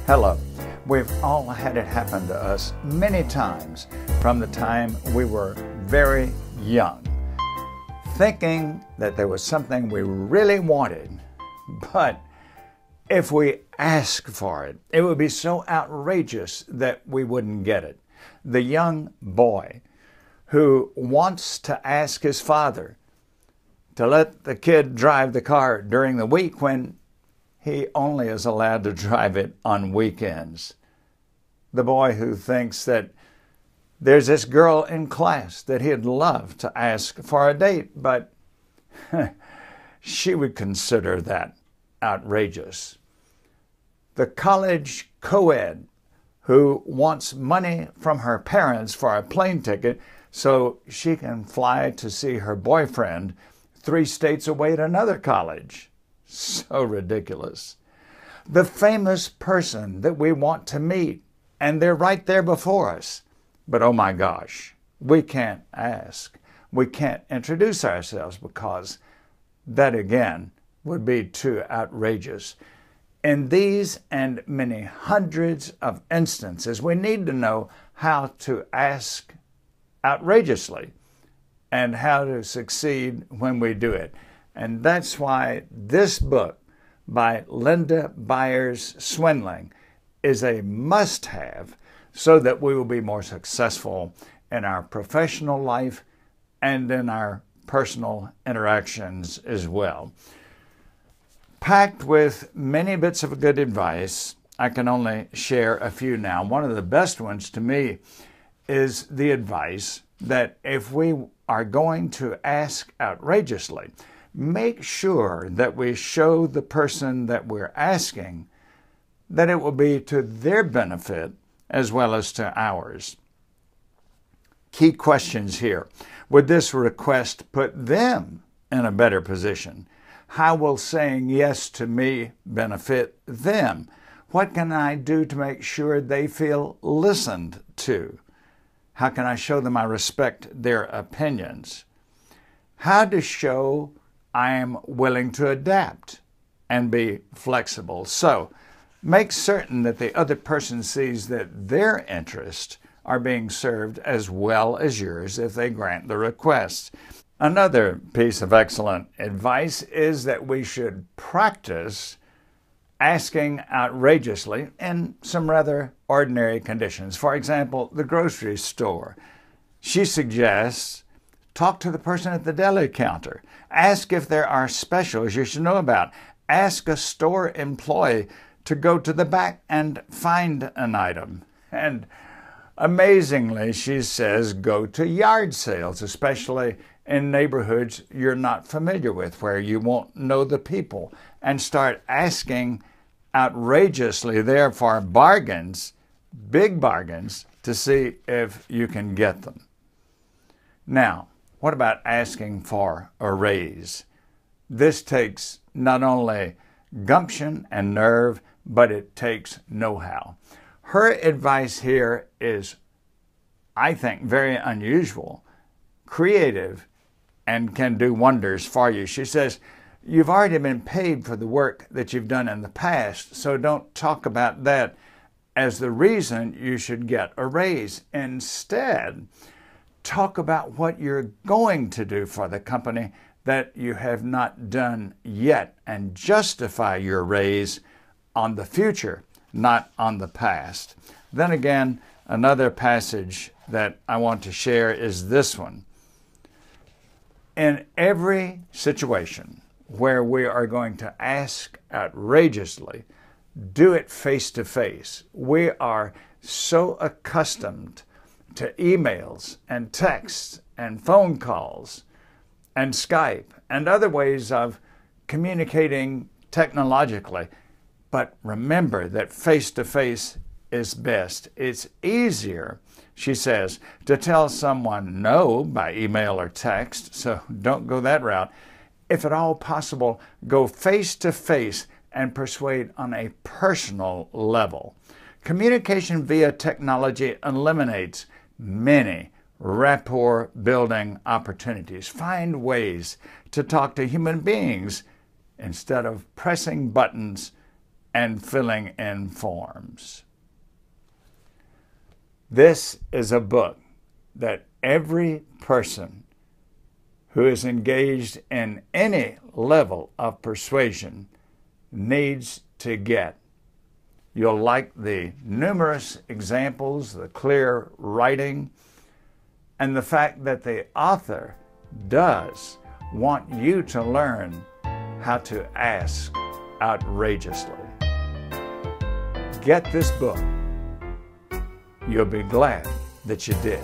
Hello. We've all had it happen to us many times from the time we were very young, thinking that there was something we really wanted, but if we asked for it, it would be so outrageous that we wouldn't get it. The young boy who wants to ask his father to let the kid drive the car during the week when he only is allowed to drive it on weekends. The boy who thinks that there's this girl in class that he'd love to ask for a date, but she would consider that outrageous. The college co-ed who wants money from her parents for a plane ticket so she can fly to see her boyfriend 3 states away at another college. So ridiculous. The famous person that we want to meet, and they're right there before us. But oh my gosh, we can't ask. We can't introduce ourselves because that again would be too outrageous. In these and many hundreds of instances, we need to know how to ask outrageously and how to succeed when we do it. And that's why this book by Linda Byers Swindling is a must-have so that we will be more successful in our professional life and in our personal interactions as well. Packed with many bits of good advice, I can only share a few now. One of the best ones to me is the advice that if we are going to ask outrageously, make sure that we show the person that we're asking that it will be to their benefit as well as to ours. Key questions here. Would this request put them in a better position? How will saying yes to me benefit them? What can I do to make sure they feel listened to? How can I show them I respect their opinions? How to show I am willing to adapt and be flexible. So make certain that the other person sees that their interests are being served as well as yours if they grant the request. Another piece of excellent advice is that we should practice asking outrageously in some rather ordinary conditions. For example, the grocery store. She suggests talk to the person at the deli counter. Ask if there are specials you should know about. Ask a store employee to go to the back and find an item. And amazingly, she says, go to yard sales, especially in neighborhoods you're not familiar with, where you won't know the people, and start asking outrageously there for bargains, big bargains, to see if you can get them. Now, what about asking for a raise? This takes not only gumption and nerve, but it takes know-how. Her advice here is, I think, very unusual, creative, and can do wonders for you. She says, you've already been paid for the work that you've done in the past, so don't talk about that as the reason you should get a raise. Instead, talk about what you're going to do for the company that you have not done yet and justify your raise on the future, not on the past. Then again, another passage that I want to share is this one. In every situation where we are going to ask outrageously, do it face to face. We are so accustomed to emails and texts and phone calls and Skype and other ways of communicating technologically. But remember that face-to-face is best. It's easier, she says, to tell someone no by email or text, so don't go that route. If at all possible, go face-to-face and persuade on a personal level. Communication via technology eliminates many rapport-building opportunities. Find ways to talk to human beings instead of pressing buttons and filling in forms. This is a book that every person who is engaged in any level of persuasion needs to get. You'll like the numerous examples, the clear writing, and the fact that the author does want you to learn how to ask outrageously. Get this book. You'll be glad that you did.